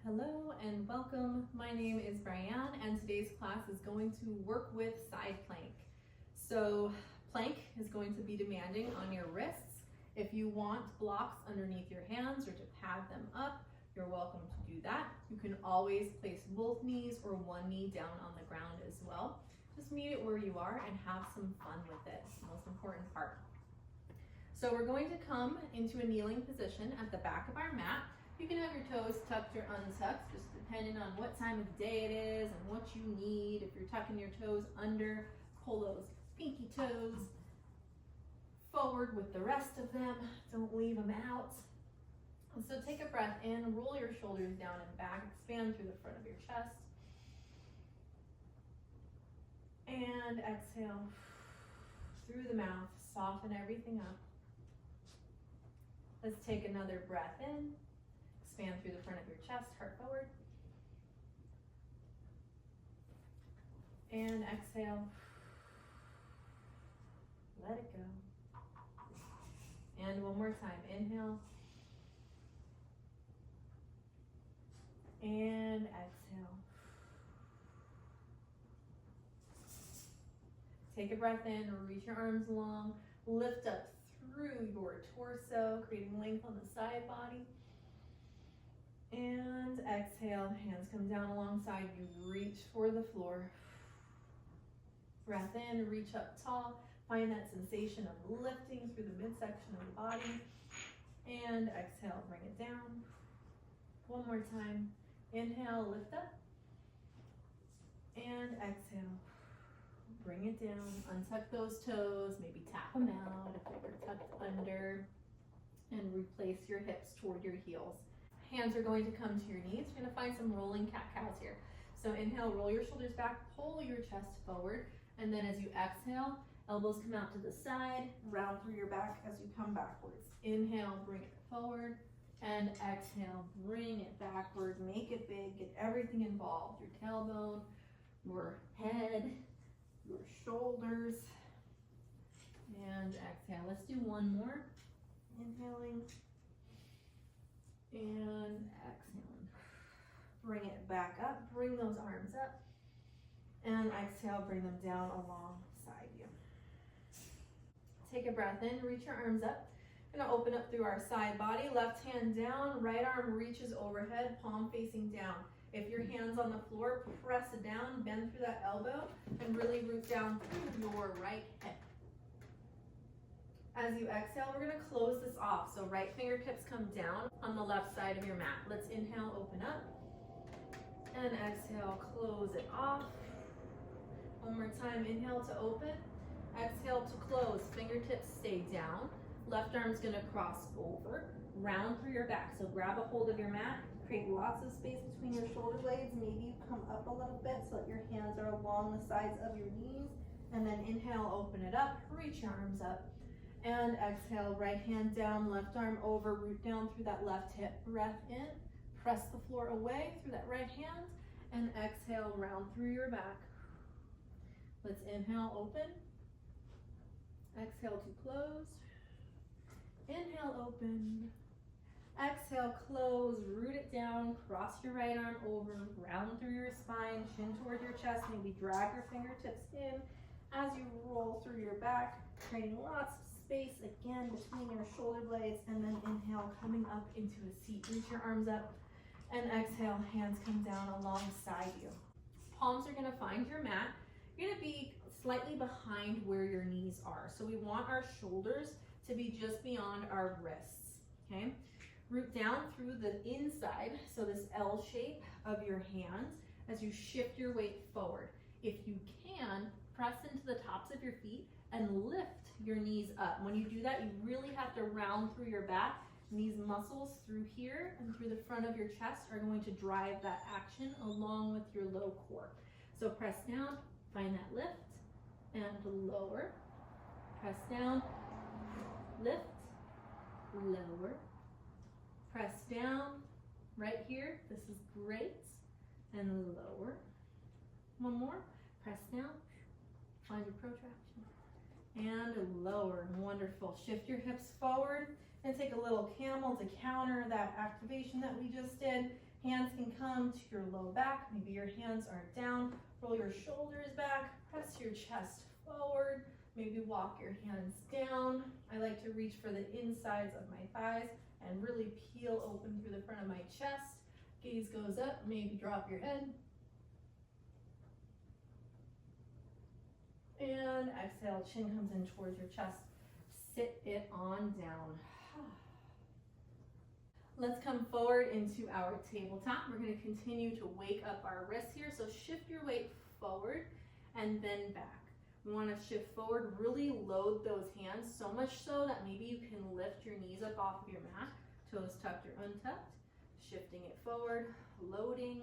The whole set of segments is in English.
Hello and welcome. My name is Bry'Anne and today's class is going to work with side plank. So plank is going to be demanding on your wrists. If you want blocks underneath your hands or to pad them up, you're welcome to do that. You can always place both knees or one knee down on the ground as well. Just meet it where you are and have some fun with it. It's the most important part. So we're going to come into a kneeling position at the back of our mat. You can have your toes tucked or untucked, just depending on what time of day it is and what you need. If you're tucking your toes under, pull those pinky toes forward with the rest of them. Don't leave them out. And so take a breath in, roll your shoulders down and back, expand through the front of your chest. And exhale through the mouth, soften everything up. Let's take another breath in. Expand through the front of your chest, heart forward. And exhale. Let it go. And one more time. Inhale. And exhale. Take a breath in, reach your arms long, lift up through your torso, creating length on the side body. And exhale, hands come down alongside you, reach for the floor. Breath in, reach up tall, find that sensation of lifting through the midsection of the body. And exhale, bring it down. One more time, inhale, lift up. And exhale, bring it down, untuck those toes, maybe tap them out if they're tucked under, and replace your hips toward your heels. Hands are going to come to your knees. You're going to find some rolling cat-cows here. So inhale, roll your shoulders back, pull your chest forward, and then as you exhale, elbows come out to the side, round through your back as you come backwards. Inhale, bring it forward, and exhale, bring it backwards, make it big, get everything involved, your tailbone, your head, your shoulders, and exhale. Let's do one more. Inhaling. And exhaling. Bring it back up, bring those arms up, and exhale, bring them down alongside you. Take a breath in, reach your arms up. We're gonna open up through our side body, left hand down, right arm reaches overhead, palm facing down. If your hand's on the floor, press it down, bend through that elbow, and really root down through your right hip. As you exhale, we're going to close this off. So right fingertips come down on the left side of your mat. Let's inhale, open up. And exhale, close it off. One more time, inhale to open. Exhale to close. Fingertips stay down. Left arm's going to cross over, round through your back. So grab a hold of your mat. Create lots of space between your shoulder blades. Maybe you come up a little bit so that your hands are along the sides of your knees. And then inhale, open it up. Reach your arms up. And exhale, right hand down, left arm over, root down through that left hip. Breath in, press the floor away through that right hand, and exhale, round through your back. Let's inhale, open. Exhale to close. Inhale, open. Exhale, close, root it down, cross your right arm over, round through your spine, chin toward your chest, maybe drag your fingertips in as you roll through your back, creating lots of space again between your shoulder blades, and then inhale, coming up into a seat. Reach your arms up, and exhale, hands come down alongside you. Palms are going to find your mat. You're going to be slightly behind where your knees are. So we want our shoulders to be just beyond our wrists, okay? Root down through the inside, so this L shape of your hands as you shift your weight forward. If you can, press into the tops of your feet and lift your knees up. When you do that, you really have to round through your back. And these muscles through here and through the front of your chest are going to drive that action along with your low core. So press down, find that lift, and lower. Press down, lift, lower. Press down, right here. This is great. And lower. One more. Press down, find your protraction. And lower. Wonderful. Shift your hips forward and take a little camel to counter that activation that we just did. Hands can come to your low back. Maybe your hands aren't down. Roll your shoulders back. Press your chest forward. Maybe walk your hands down. I like to reach for the insides of my thighs and really peel open through the front of my chest. Gaze goes up. Maybe drop your head. And exhale, chin comes in towards your chest. Sit it on down. Let's come forward into our tabletop. We're going to continue to wake up our wrists here. So shift your weight forward and then back. We want to shift forward, really load those hands, so much so that maybe you can lift your knees up off of your mat. Toes tucked or untucked. Shifting it forward, loading,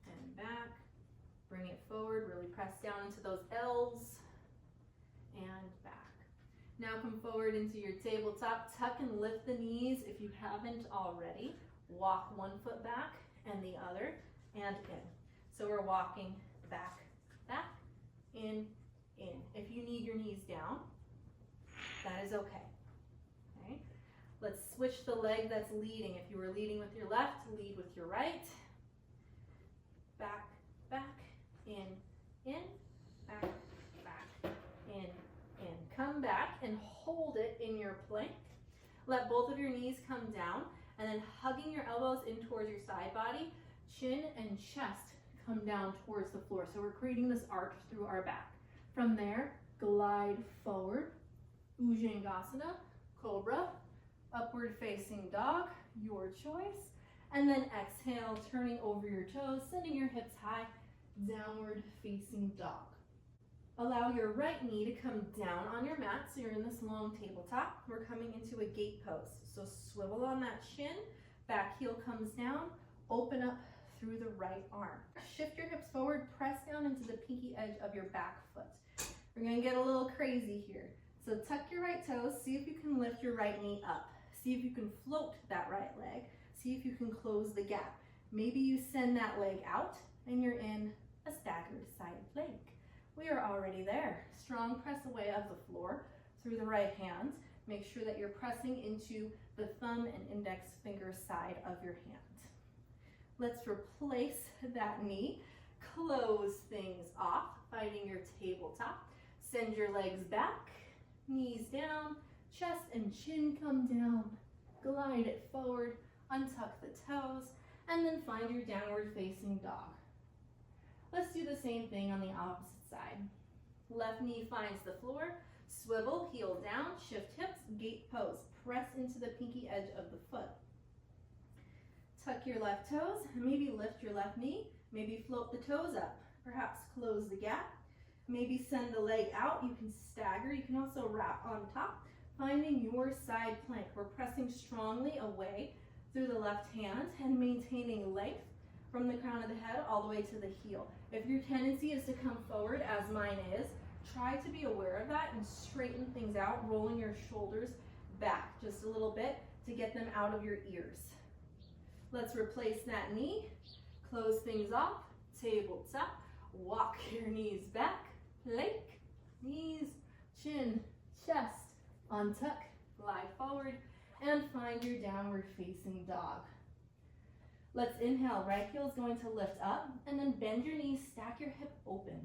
and back. Bring it forward, really press down into those L's, and back. Now come forward into your tabletop. Tuck and lift the knees if you haven't already. Walk one foot back and the other, and in. So we're walking back, back, in. If you need your knees down, that is okay. Okay. Let's switch the leg that's leading. If you were leading with your left, lead with your right. Back, back, in, back, back, in. Come back and hold it in your plank. Let both of your knees come down, and then hugging your elbows in towards your side body, chin and chest come down towards the floor. So we're creating this arch through our back. From there, glide forward, Bhujangasana, Cobra, upward facing dog, your choice. And then exhale, turning over your toes, sending your hips high, downward facing dog. Allow your right knee to come down on your mat, so you're in this long tabletop. We're coming into a gate pose. So swivel on that shin, back heel comes down, open up through the right arm. Shift your hips forward, press down into the pinky edge of your back foot. We're gonna get a little crazy here. So tuck your right toes, see if you can lift your right knee up. See if you can float that right leg. See if you can close the gap. Maybe you send that leg out and you're in a staggered side plank. We are already there. Strong press away of the floor through the right hand. Make sure that you're pressing into the thumb and index finger side of your hand. Let's replace that knee. Close things off, finding your tabletop. Send your legs back, knees down, chest and chin come down. Glide it forward, untuck the toes, and then find your downward facing dog. Let's do the same thing on the opposite side. Left knee finds the floor, swivel, heel down, shift hips, gate pose. Press into the pinky edge of the foot. Tuck your left toes, maybe lift your left knee, maybe float the toes up, perhaps close the gap, maybe send the leg out. You can stagger, you can also wrap on top, finding your side plank. We're pressing strongly away through the left hand and maintaining length from the crown of the head all the way to the heel. If your tendency is to come forward, as mine is, try to be aware of that and straighten things out, rolling your shoulders back just a little bit to get them out of your ears. Let's replace that knee, close things off, tabletop, walk your knees back, plank, knees, chin, chest, untuck, glide forward, and find your downward facing dog. Let's inhale, right heel is going to lift up, and then bend your knees, stack your hip open.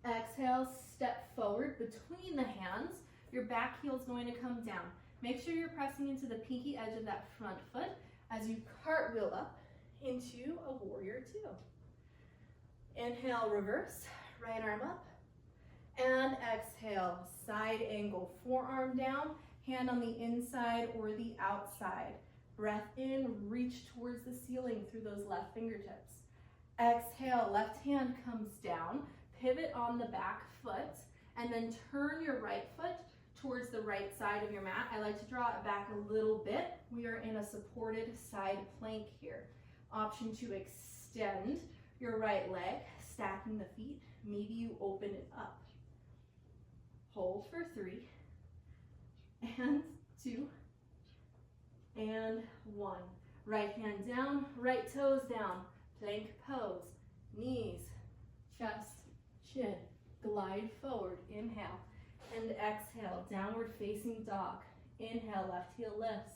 Exhale, step forward between the hands. Your back heel is going to come down. Make sure you're pressing into the pinky edge of that front foot as you cartwheel up into a warrior two. Inhale, reverse, right arm up, and exhale, side angle, forearm down, hand on the inside or the outside. Breath in, reach towards the ceiling through those left fingertips. Exhale, left hand comes down, pivot on the back foot, and then turn your right foot towards the right side of your mat. I like to draw it back a little bit. We are in a supported side plank here. Option to extend your right leg, stacking the feet. Maybe you open it up. Hold for 3, and 2, and 1. Right hand down, right toes down, plank pose, knees, chest, chin, glide forward, inhale, and exhale, downward facing dog. Inhale, left heel lifts,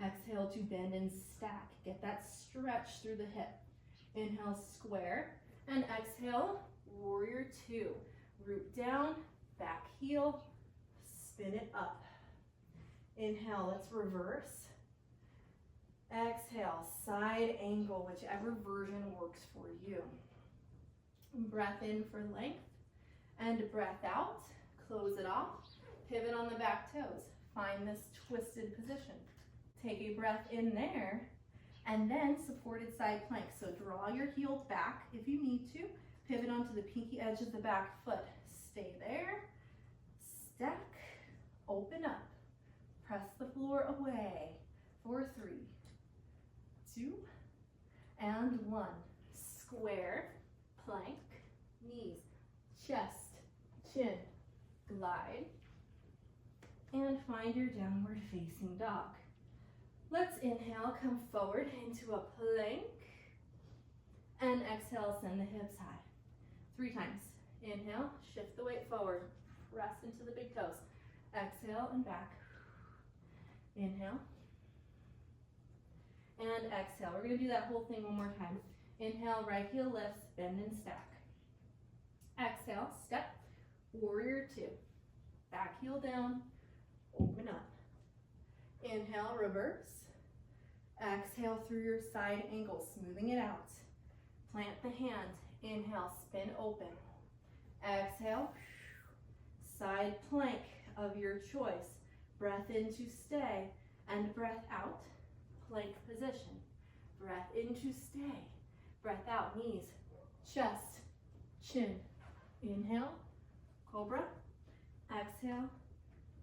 Exhale to bend and stack. Get that stretch through the hip. Inhale, square, and exhale, warrior two. Root down, back heel, spin it up. Inhale, let's reverse. Exhale, side angle, whichever version works for you. Breath in for length, and breath out. Close it off. Pivot on the back toes. Find this twisted position. Take a breath in there, and then supported side plank. So draw your heels back if you need to. Pivot onto the pinky edge of the back foot. Stay there. Stack. Open up. Press the floor away. For 3, 2, and 1. Square, plank, knees, chest, chin, glide, and find your downward facing dog. Let's inhale, come forward into a plank, and exhale, send the hips high. 3 times. Inhale, shift the weight forward, press into the big toes. Exhale and back. Inhale, and exhale. We're going to do that whole thing one more time. Inhale, right heel lifts, bend and stack. Exhale, step, warrior two. Back heel down, open up. Inhale, reverse. Exhale through your side angle, smoothing it out. Plant the hand. Inhale, spin open. Exhale, side plank of your choice. Breath in to stay, and breath out, plank position. Breath in to stay, breath out, knees, chest, chin. Inhale, cobra. Exhale,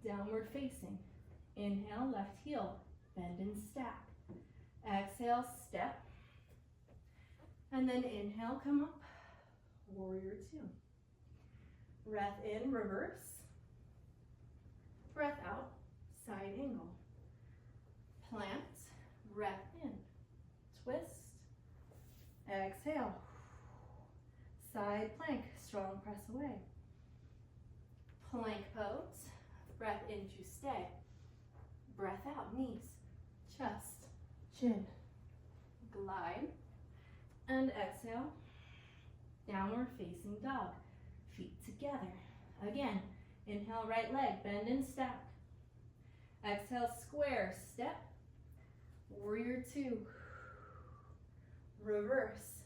downward facing. Inhale, left heel, bend and stack. Exhale, step. And then inhale, come up, warrior two. Breath in, reverse. Breath out, side angle. Plant, breath in, twist. Exhale. Side plank, strong press away. Plank pose, breath in to stay. Breath out, knees, chest, chin. Glide, and exhale. Downward facing dog, feet together. Again, inhale, right leg, bend and stack. Exhale, square, step. Warrior two. Reverse.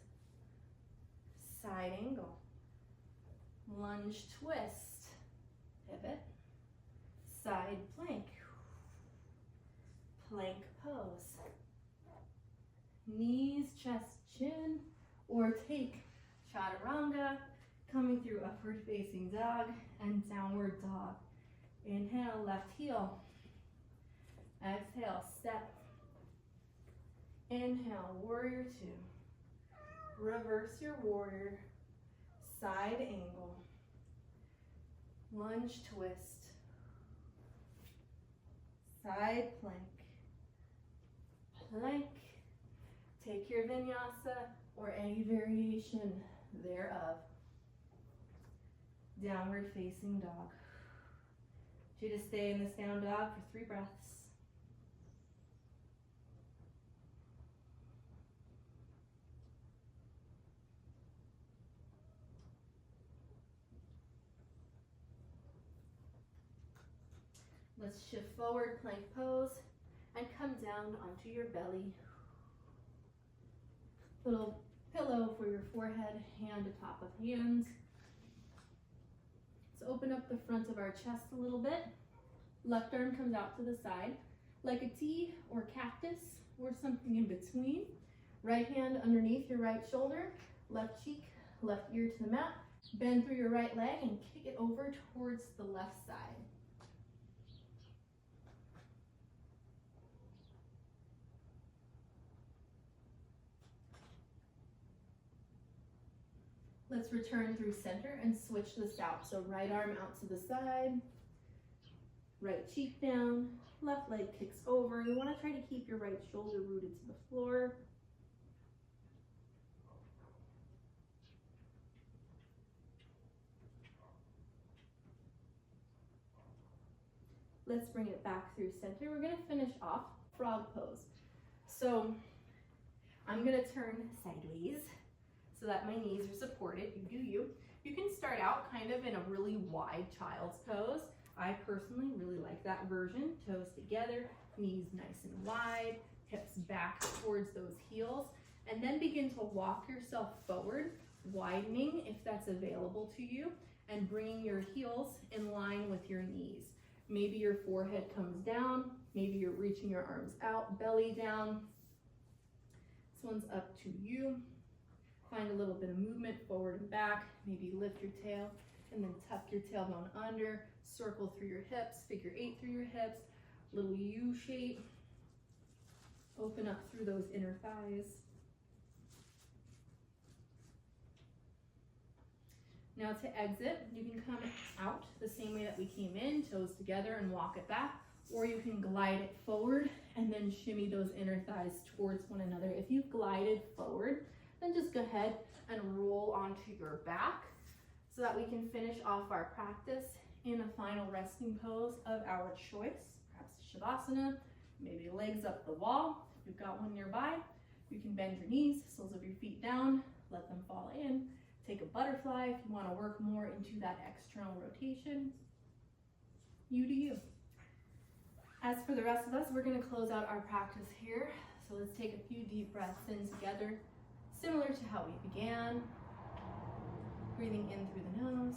Side angle. Lunge twist. Pivot. Side plank. Plank pose. Knees, chest, chin. Or take chaturanga, coming through upward facing dog and downward dog. Inhale, left heel. Exhale, step. Inhale, warrior two. Reverse your warrior. Side angle. Lunge twist. Side plank. Plank. Take your vinyasa or any variation thereof. Downward facing dog. I want you to stay in this down dog for 3 breaths. Let's shift forward, plank pose, and come down onto your belly. Little pillow for your forehead, hand atop of hands. Let's open up the front of our chest a little bit. Left arm comes out to the side, like a T or cactus or something in between. Right hand underneath your right shoulder, left cheek, left ear to the mat. Bend through your right leg and kick it over towards the left side. Let's return through center and switch this out. So right arm out to the side, right cheek down, left leg kicks over. You want to try to keep your right shoulder rooted to the floor. Let's bring it back through center. We're going to finish off frog pose. So I'm gonna turn sideways so that my knees are supported. You do you. You can start out kind of in a really wide child's pose. I personally really like that version. Toes together, knees nice and wide, hips back towards those heels, and then begin to walk yourself forward, widening if that's available to you, and bringing your heels in line with your knees. Maybe your forehead comes down, maybe you're reaching your arms out, belly down. This one's up to you. Find a little bit of movement forward and back. Maybe lift your tail and then tuck your tailbone under, circle through your hips, figure 8 through your hips, little U shape. Open up through those inner thighs. Now to exit, you can come out the same way that we came in, toes together and walk it back, or you can glide it forward and then shimmy those inner thighs towards one another. If you've glided forward, then just go ahead and roll onto your back so that we can finish off our practice in a final resting pose of our choice, perhaps Shavasana, maybe legs up the wall. If you've got one nearby, you can bend your knees, soles of your feet down, let them fall in. Take a butterfly if you want to work more into that external rotation. You do you. As for the rest of us, we're going to close out our practice here. So let's take a few deep breaths in together, similar to how we began. Breathing in through the nose.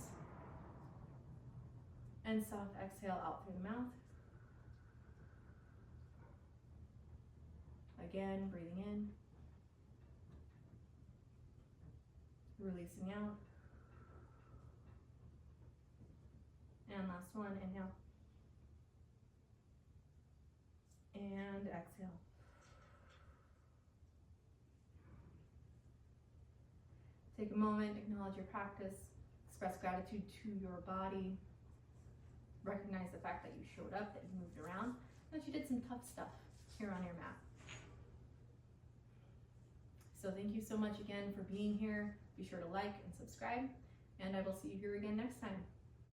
And soft exhale out through the mouth. Again, breathing in. Releasing out. And last one, inhale. And exhale. Take a moment, acknowledge your practice, express gratitude to your body, recognize the fact that you showed up, that you moved around, that you did some tough stuff here on your mat. So thank you so much again for being here. Be sure to like and subscribe, and I will see you here again next time.